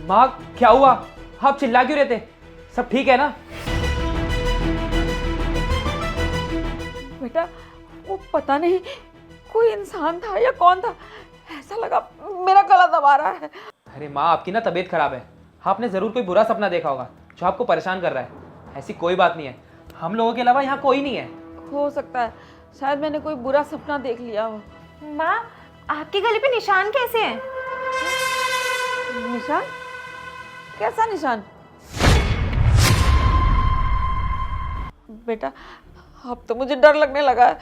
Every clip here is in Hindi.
माँ क्या हुआ? आप चिल्ला क्यों रहे थे? सब ठीक है ना? बेटा वो पता नहीं कोई इंसान था या कौन था, ऐसा लगा मेरा गला दबा रहा है। अरे माँ, आपकी ना तबीयत खराब है। आपने जरूर कोई बुरा सपना देखा होगा जो आपको परेशान कर रहा है। ऐसी कोई बात नहीं है, हम लोगों के अलावा यहाँ कोई नहीं है। हो सकता है शायद मैंने कोई बुरा सपना देख लिया हो। माँ, आपके गले पे निशान कैसे हैं? निशान? कैसा निशान? बेटा अब तो मुझे डर लगने लगा है।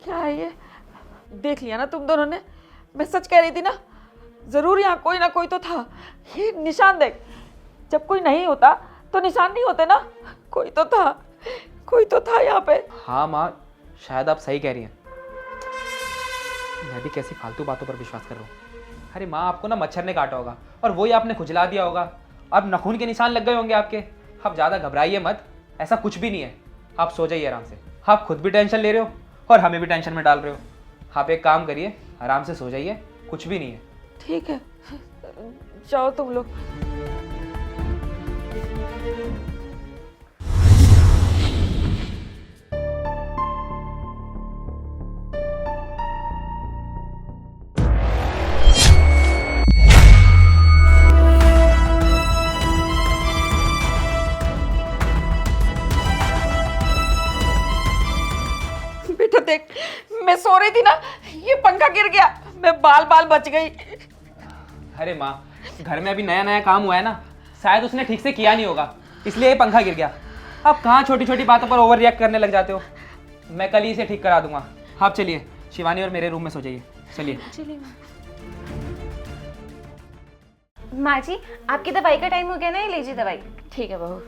क्या है ये? देख लिया ना तुम दोनों ने, मैं सच कह रही थी ना, जरूर यहाँ कोई ना कोई तो था। ये निशान देख, जब कोई नहीं होता तो निशान नहीं होते ना। कोई तो था यहाँ पे। हाँ माँ, शायद आप सही कह रही हैं। मैं भी कैसी फालतू बातों पर विश्वास कर रहा हूँ। अरे माँ, आपको ना मच्छर ने काटा होगा और वही आपने खुजला दिया होगा। अब नाखून के निशान लग गए होंगे आपके। आप ज़्यादा घबराइए मत, ऐसा कुछ भी नहीं है। आप सो जाइए आराम से। आप खुद भी टेंशन ले रहे हो और हमें भी टेंशन में डाल रहे हो। आप एक काम करिए, आराम से सो जाइए, कुछ भी नहीं है। ठीक है, जाओ तुम लोग। बेटा देख, मैं सो रही थी ना, ये पंखा गिर गया, मैं बाल बाल बच गई। अरे माँ, घर में अभी नया नया काम हुआ है ना, शायद उसने ठीक से किया नहीं होगा, इसलिए ये पंखा गिर गया। आप कहाँ छोटी छोटी बातों पर ओवर रिएक्ट करने लग जाते हो। मैं कल ही इसे ठीक करा दूंगा। आप चलिए, शिवानी और मेरे रूम में सो जाइए। चलिए चलिए माँ जी, आपकी दवाई का टाइम हो गया ना, ये लीजिए दवाई। ठीक है बहू।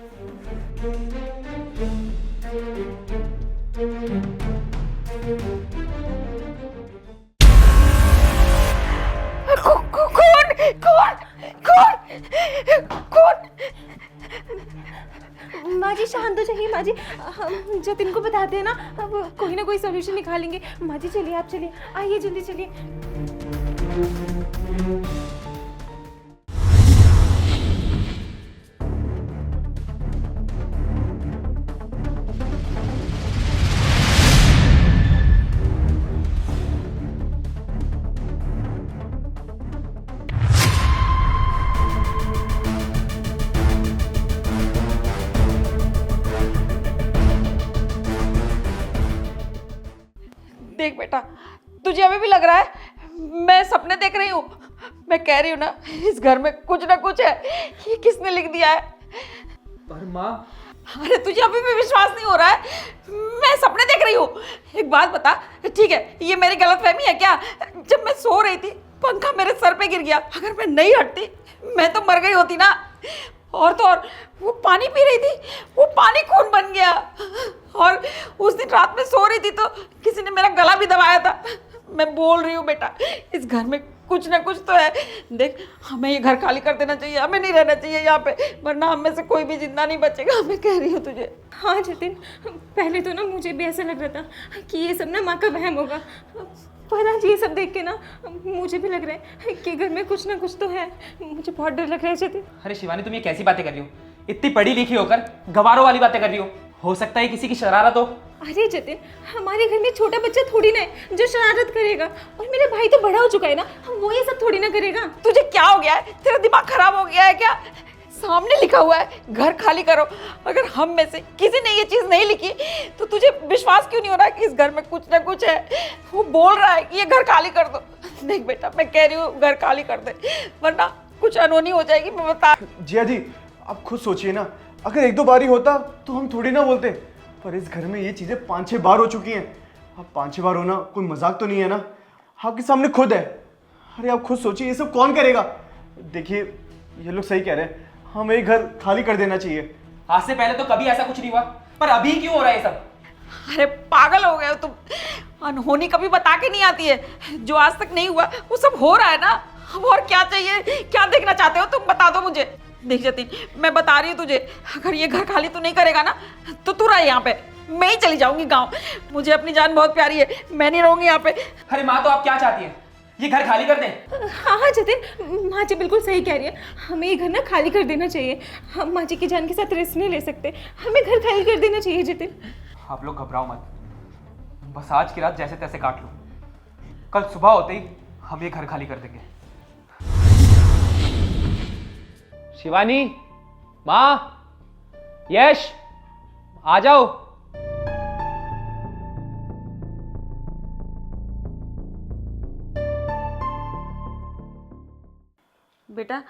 कौन? माँ जी शांत हो जाइए। माँ जी, हम जतिन को बताते हैं ना, अब कोई ना कोई सॉल्यूशन निकालेंगे। माँ जी चलिए, आप चलिए, आइए जल्दी चलिए। देख बेटा, तुझे अभी भी लग रहा है मैं सपने देख रही हूँ? मैं कह रही हूँ ना, इस घर में कुछ ना कुछ है। ये किसने लिख दिया है? पर माँ, अरे तुझे अभी भी विश्वास नहीं हो रहा है? मैं सपने देख रही हूँ। एक बात बता, ठीक है ये मेरी गलतफहमी है क्या? जब मैं सो रही थी पंखा मेरे सर पे गिर गया, अगर मैं नहीं हटती मैं तो मर गई होती ना। और तो और वो पानी पी रही थी, वो पानी खून बन गया। और उस दिन रात में सो रही थी तो किसी ने मेरा गला भी दबाया था। मैं बोल रही हूँ बेटा, इस घर में कुछ ना कुछ तो है। देख, हमें ये घर खाली कर देना चाहिए, हमें नहीं रहना चाहिए यहाँ पे, वरना हम में से कोई भी जिंदा नहीं बचेगा। मैं कह रही हूँ तुझे। हाँ जतिन, पहले तो ना मुझे भी ऐसा लग रहा था कि ये सब ना माँ का वहम होगा, पर आज ये सब देख के ना मुझे भी लग रहा है कि घर में कुछ ना कुछ तो है। मुझे बहुत डर लग रहा है जतिन। अरे शिवानी, तुम ये कैसी बातें कर रही हो? इतनी पढ़ी लिखी होकर गवारों वाली बातें कर रही हो सकता है किसी की शरारत हो। अरे जतिन, हमारे घर में छोटा बच्चा थोड़ी ना है जो शरारत करेगा, और मेरा भाई तो बड़ा हो चुका है ना, वो ये सब थोड़ी ना करेगा। तुझे क्या हो गया है? तेरा दिमाग खराब हो गया है क्या? सामने लिखा हुआ है घर खाली करो। अगर हम में से किसी ने ये चीज नहीं लिखी तो तुझे विश्वास क्यों नहीं हो रहा कि इस घर में कुछ ना कुछ है? वो बोल रहा है कि ये घर खाली कर दो। देख बेटा, मैं कह रही हूँ घर खाली कर दे, वरना कुछ अनहोनी हो जाएगी। मैं बता। जिया जी, आप खुद सोचिए ना, अगर एक दो बार ही होता तो हम थोड़ी ना बोलते, पर इस घर में ये चीजें 5-6 बार हो चुकी हैं। अब 5-6 बार होना कोई मजाक तो नहीं है ना? आपके सामने खुद है। अरे आप खुद सोचिए, ये सब कौन करेगा? देखिए, ये लोग सही कह रहे हैं, हमें ये घर खाली कर देना चाहिए। आज से पहले तो कभी ऐसा कुछ नहीं हुआ, पर अभी क्यों हो रहा है ये सब? अरे पागल हो गए हो तुम? अनहोनी कभी बता के नहीं आती है। जो आज तक नहीं हुआ वो सब हो रहा है ना। अब और क्या चाहिए? क्या देखना चाहते हो तुम? बता दो मुझे। देख जतिन, मैं बता रही हूँ तुझे, अगर ये घर खाली तू नहीं करेगा ना तो तू रह यहाँ पे। मैं ही चली जाऊंगी गाँव। मुझे अपनी जान बहुत प्यारी है, मैं नहीं रहूंगी यहाँ पे। अरे माँ, तो आप क्या चाहती हैं? ये घर खाली कर दें। हाँ हाँ जतिन, माँ जी बिल्कुल सही कह रही है, हमें ये घर ना खाली कर देना चाहिए। हम माँ जी की जान के साथ रिस्क नहीं ले सकते, हमें घर खाली कर देना चाहिए जतिन। आप लोग घबराओ मत, बस आज की रात जैसे तैसे काट लो, कल सुबह होते ही हम ये घर खाली कर देंगे। शिवानी, माँ, यश, आ जाओ। बेटा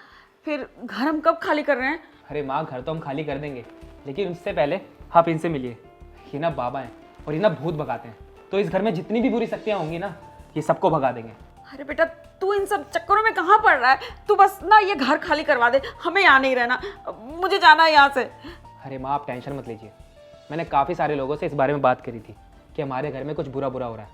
फिर घर हम कब खाली कर रहे हैं? अरे माँ, घर तो हम खाली कर देंगे, लेकिन उससे पहले आप इनसे मिलिए। ये ना बाबा हैं और ये ना भूत भगाते हैं, तो इस घर में जितनी भी बुरी शक्तियाँ होंगी ना, ये सबको भगा देंगे। अरे बेटा तू इन सब चक्करों में कहाँ पड़ रहा है? तू बस ना ये घर खाली करवा दे, हमें यहाँ नहीं रहना, मुझे जाना है यहाँ से। अरे माँ, आप टेंशन मत लीजिए, मैंने काफ़ी सारे लोगों से इस बारे में बात करी थी कि हमारे घर में कुछ बुरा बुरा हो रहा है,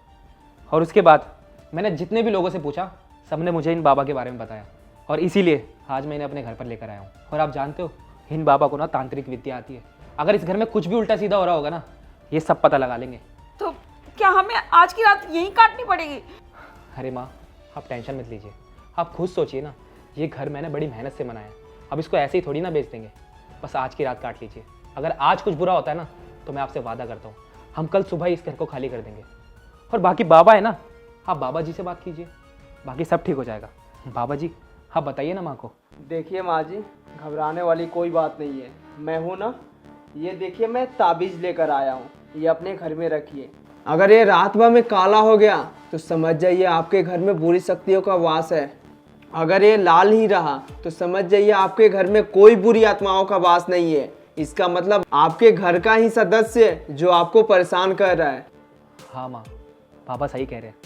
और उसके बाद मैंने जितने भी लोगों से पूछा, सबने मुझे इन बाबा के बारे में बताया, और इसीलिए आज मैं इन्हें अपने घर पर लेकर आया हूँ। और आप जानते हो, इन बाबा को ना तांत्रिक विद्या आती है। अगर इस घर में कुछ भी उल्टा सीधा हो रहा होगा ना, ये सब पता लगा लेंगे। तो क्या हमें आज की रात यहीं काटनी पड़ेगी? अरे माँ, आप टेंशन मत लीजिए, आप खुद सोचिए ना, ये घर मैंने बड़ी मेहनत से बनाया, अब इसको ऐसे ही थोड़ी ना बेच देंगे। बस आज की रात काट लीजिए, अगर आज कुछ बुरा होता है ना, तो मैं आपसे वादा करता हूँ, हम कल सुबह ही इस घर को खाली कर देंगे। और बाकी बाबा है ना, आप बाबा जी से बात कीजिए, बाकी सब ठीक हो जाएगा। बाबा जी, आप बताइए ना माँ को। देखिए माँ जी, घबराने वाली कोई बात नहीं है, मैं हूँ ना। ये देखिए, मैं ताबीज़ लेकर आया हूँ, ये अपने घर में रखिए। अगर ये रात भर में काला हो गया तो समझ जाइए आपके घर में बुरी शक्तियों का वास है। अगर ये लाल ही रहा तो समझ जाइए आपके घर में कोई बुरी आत्माओं का वास नहीं है। इसका मतलब आपके घर का ही सदस्य जो आपको परेशान कर रहा है। हाँ माँ, बाबा सही कह रहे हैं,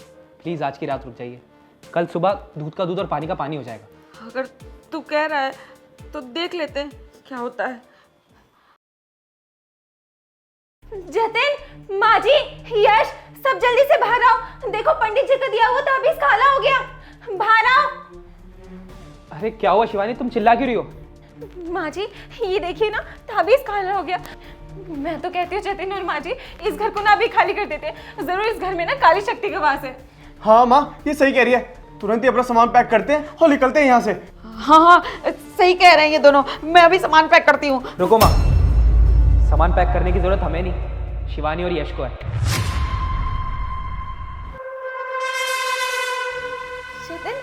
प्लीज़ आज की रात रुक जाइए, कल सुबह दूध का दूध और पानी का पानी हो जाएगा। अगर तू कह रहा है तो देख लेते हैं क्या होता है। जतिन, माँ जी, यश, सब जल्दी से बाहर आओ। देखो पंडित जी का दिया हुआ ताबीज काला हो गया, बाहर आओ। अरे क्या हुआ शिवानी, तुम चिल्ला क्यों रही हो? माँ जी ये देखिए ना, ताबीज काला हो गया। मैं तो कहती हूँ जतिन और माँ जी इस घर को ना अभी खाली कर देते, जरूर इस घर में ना काली शक्ति का वास है। हाँ माँ, ये सही कह रही है, तुरंत ही अपना सामान पैक करते हैं और निकलते हैं यहाँ से। हाँ हाँ सही कह रहे हैं ये दोनों, मैं अभी सामान पैक करती हूँ। रुको माँ, सामान पैक करने की जरूरत हमें नहीं, शिवानी और यश को है। जतिन,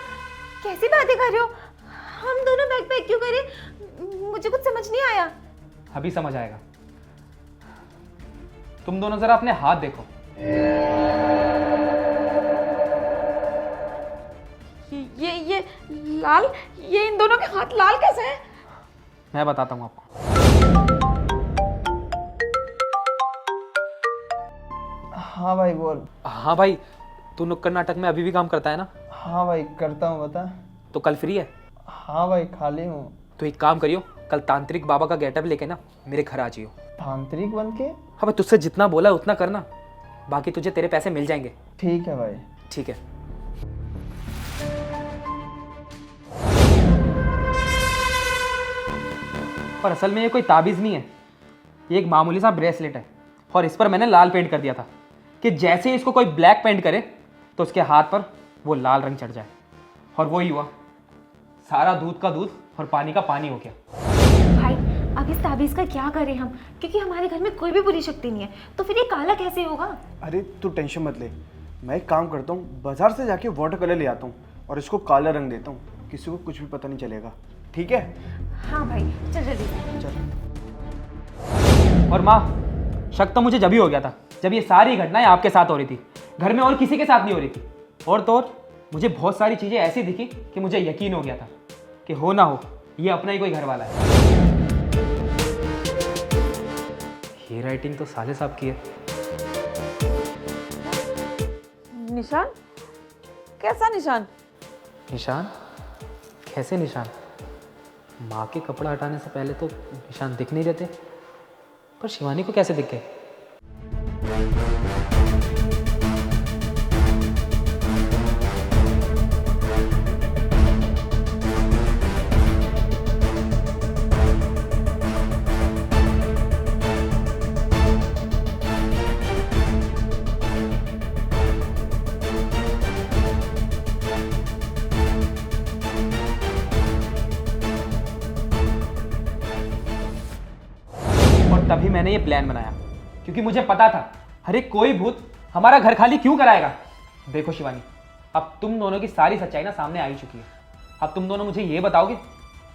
कैसी बातें कर रहे हो? हम दोनों बैग पैक क्यों करें? मुझे कुछ समझ नहीं आया। अभी समझ आएगा, तुम दोनों जरा अपने हाथ देखो। ये लाल, ये इन दोनों के हाथ लाल कैसे हैं? मैं बताता हूँ आपको। हाँ भाई बोल। हाँ भाई, तू नुक्कड़ नाटक में अभी भी काम करता है ना? हाँ भाई करता हूँ, बता। तो कल फ्री है? हाँ भाई खाली हूँ। तो एक काम करियो, कल तांत्रिक बाबा का गेटअप लेके ना मेरे घर आ जाइयो। तांत्रिक बन के? हाँ भाई, तुझसे जितना बोला उतना करना, बाकी तुझे तेरे पैसे मिल जाएंगे। ठीक है भाई। ठीक है। और असल में ये कोई ताबीज़ नहीं है, ये एक मामूली सा ब्रेसलेट है, और इस पर मैंने लाल पेंट कर दिया था कि जैसे ही इसको कोई ब्लैक पेंट करे तो उसके हाथ पर वो लाल रंग चढ़ जाए, और वही हुआ, सारा दूध का दूध और पानी का पानी हो गया। भाई अब इस ताबीज का क्या करें हम, क्योंकि हमारे घर में कोई भी बुरी शक्ति नहीं है, तो फिर ये काला कैसे होगा? अरे तू टेंशन मत ले, मैं एक काम करता हूँ, बाजार से जाके वाटर कलर ले आता हूँ और इसको काला रंग देता हूँ, किसी को कुछ भी पता नहीं चलेगा। ठीक है? हाँ भाई चल जल्दी से। चल। और माँ, शक तो मुझे जब ही हो गया था जब ये सारी घटनाएं आपके साथ हो रही थी, घर में और किसी के साथ नहीं हो रही थी। और तो और मुझे बहुत सारी चीज़ें ऐसी दिखी कि मुझे यकीन हो गया था कि हो ना हो ये अपना ही कोई घर वाला है। ये राइटिंग तो साले साहब की है। निशान? कैसा निशान? निशान? कैसे निशान? माँ के कपड़ा हटाने से पहले तो निशान दिख नहीं रहते, पर शिवानी को कैसे दिख गए? मैंने ये प्लान बनाया क्योंकि मुझे पता था अरे कोई भूत हमारा घर खाली क्यों कराएगा। देखो शिवानी, अब तुम दोनों की सारी सच्चाई ना सामने आ ही चुकी है। अब तुम दोनों मुझे ये बताओगे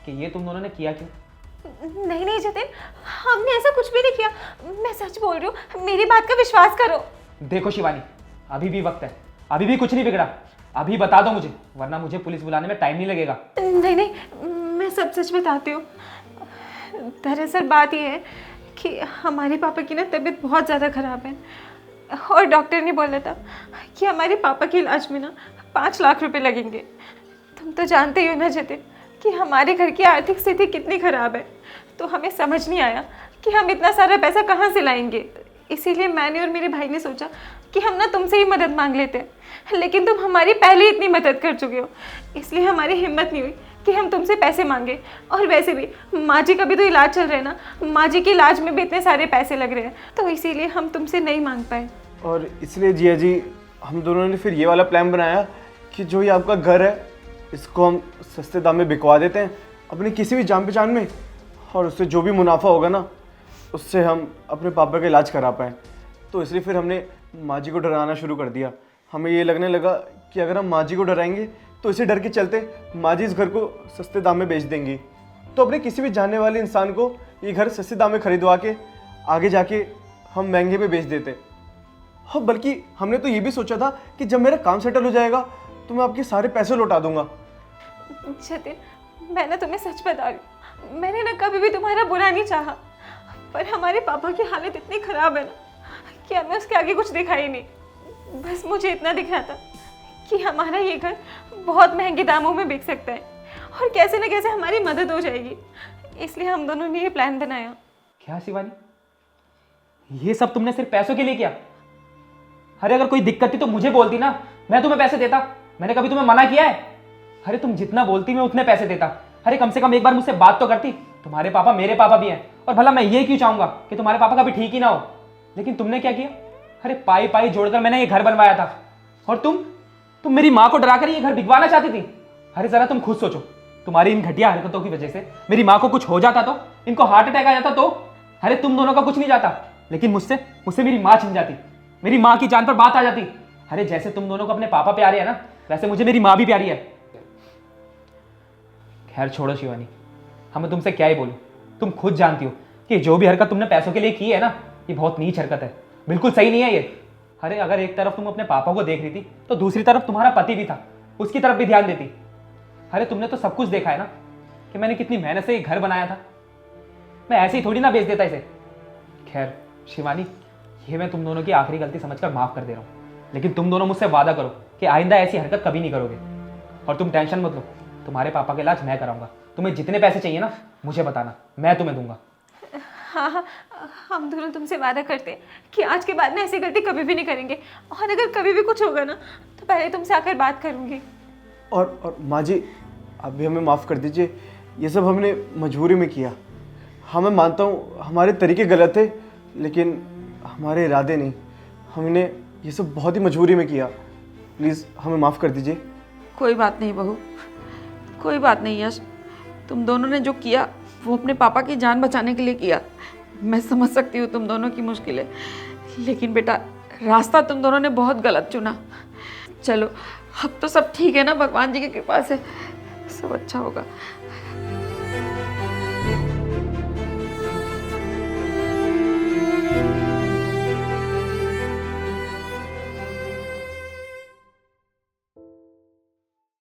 कि ये तुम दोनों ने किया क्यों? नहीं नहीं जतिन, हमने ऐसा कुछ भी नहीं किया। मैं सच बोल रही हूँ, मेरी बात का विश्वास करो। देखो शिवानी, अभी भी वक्त है, अभी भी कुछ नहीं बिगड़ा। अभी बता दो मुझे, वरना मुझे पुलिस बुलाने में टाइम नहीं लगेगा। नहीं नहीं, मैं सब सच बताती हूँ। दरअसल बात यह है कि हमारे पापा की ना तबीयत बहुत ज़्यादा ख़राब है और डॉक्टर ने बोला था कि हमारे पापा के इलाज में ना 5 लाख रुपए लगेंगे। तुम तो जानते ही हो ना जतिन कि हमारे घर की आर्थिक स्थिति कितनी ख़राब है, तो हमें समझ नहीं आया कि हम इतना सारा पैसा कहाँ से लाएंगे। इसीलिए मैंने और मेरे भाई ने सोचा कि हम ना तुमसे ही मदद मांग लेते हैं, लेकिन तुम हमारी पहले ही इतनी मदद कर चुके हो, इसलिए हमारी हिम्मत नहीं हुई कि हम तुमसे पैसे मांगे। और वैसे भी माँ जी का भी तो इलाज चल रहा है ना, माँ जी के इलाज में भी इतने सारे पैसे लग रहे हैं, तो इसीलिए हम तुमसे नहीं मांग पाए। और इसलिए जिया जी हम दोनों ने फिर ये वाला प्लान बनाया कि जो ये आपका घर है इसको हम सस्ते दाम में बिकवा देते हैं अपने किसी भी जान पहचान में, और उससे जो भी मुनाफा होगा ना उससे हम अपने पापा का इलाज करा पाएँ। तो इसलिए फिर हमने माँ जी को डराना शुरू कर दिया। हमें ये लगने लगा कि अगर हम माँ जी को डराएंगे तो इसी डर के चलते माँ जी इस घर को सस्ते दाम में बेच देंगी। तो अपने किसी भी जानने वाले इंसान को ये घर सस्ते दाम में खरीदवा के आगे जाके हम महंगे में बेच देते। हाँ, बल्कि हमने तो ये भी सोचा था कि जब मेरा काम सेटल हो जाएगा तो मैं आपके सारे पैसे लौटा दूंगा। जतिन, मैं ना तुम्हें सच बता रही हूँ, मैंने ना कभी भी तुम्हारा बुरा नहीं चाहा, पर हमारे पापा की हालत इतनी ख़राब है ना कि हमें उसके आगे कुछ दिखा ही नहीं। बस मुझे इतना दिख रहा था कि हमारा ये घर बहुत महंगे दामों में बिक सकता है और कैसे न कैसे हमारी मदद हो जाएगी, इसलिए हम दोनों ने ये प्लान बनाया। क्या शिवानी, ये सब तुमने सिर्फ पैसों के लिए किया? अरे अगर कोई दिक्कत थी तो मुझे बोलती ना, मैं तुम्हें पैसे देता। मैंने कभी तुम्हें मना किया है? अरे तुम जितना बोलती मैं उतने पैसे देता। अरे कम से कम एक बार मुझसे बात तो करती। तुम्हारे पापा मेरे पापा भी हैं, और भला मैं ये क्यों चाहूंगा कि तुम्हारे पापा कभी ठीक ही ना हो। लेकिन तुमने क्या किया? अरे पाई पाई जोड़कर मैंने ये घर बनवाया था, और तुम मेरी माँ को डराकर ये घर बिकवाना चाहती थी। अरे जरा तुम खुद सोचो, तुम्हारी इन घटिया हरकतों की वजह से मेरी माँ को कुछ हो जाता तो, इनको हार्ट अटैक आ जाता तो, अरे तुम दोनों का कुछ नहीं जाता, लेकिन मुझसे मेरी माँ छिन जाती, मेरी माँ की जान पर बात आ जाती। अरे जैसे तुम दोनों को अपने पापा प्यारे है ना, वैसे मुझे मेरी माँ भी प्यारी है। खैर छोड़ो शिवानी, हमें तुमसे क्या ही बोलूं। तुम खुद जानती हो कि जो भी हरकत तुमने पैसों के लिए की है ना, ये बहुत नीच हरकत है, बिल्कुल सही नहीं है ये। अरे अगर एक तरफ तुम अपने पापा को देख रही थी तो दूसरी तरफ तुम्हारा पति भी था, उसकी तरफ भी ध्यान देती। अरे तुमने तो सब कुछ देखा है ना कि मैंने कितनी मेहनत से ये घर बनाया था, मैं ऐसे ही थोड़ी ना बेच देता इसे। खैर शिवानी, ये मैं तुम दोनों की आखिरी गलती समझकर माफ कर दे रहा हूँ, लेकिन तुम दोनों मुझसे वादा करो कि आइंदा ऐसी हरकत कभी नहीं करोगे। और तुम टेंशन मत लो, तुम्हारे पापा का इलाज मैं कराऊंगा। तुम्हें जितने पैसे चाहिए ना मुझे बताना, मैं तुम्हें दूंगा। हाँ हाँ, हम दोनों तुमसे वादा करते हैं कि आज के बाद ना ऐसी गलती कभी भी नहीं करेंगे, और अगर कभी भी कुछ होगा ना तो पहले तुमसे आकर बात करूंगी। और माँ जी, आप भी हमें माफ़ कर दीजिए, ये सब हमने मजबूरी में किया। हाँ मैं मानता हूँ हमारे तरीके गलत थे, लेकिन हमारे इरादे नहीं। हमने ये सब बहुत ही मजबूरी में किया, प्लीज़ हमें माफ़ कर दीजिए। कोई बात नहीं बहू, कोई बात नहीं यश, तुम दोनों ने जो किया वो अपने पापा की जान बचाने के लिए किया। मैं समझ सकती हूँ तुम दोनों की मुश्किलें, लेकिन बेटा रास्ता तुम दोनों ने बहुत गलत चुना। चलो अब तो सब ठीक है ना, भगवान जी की कृपा से सब अच्छा होगा।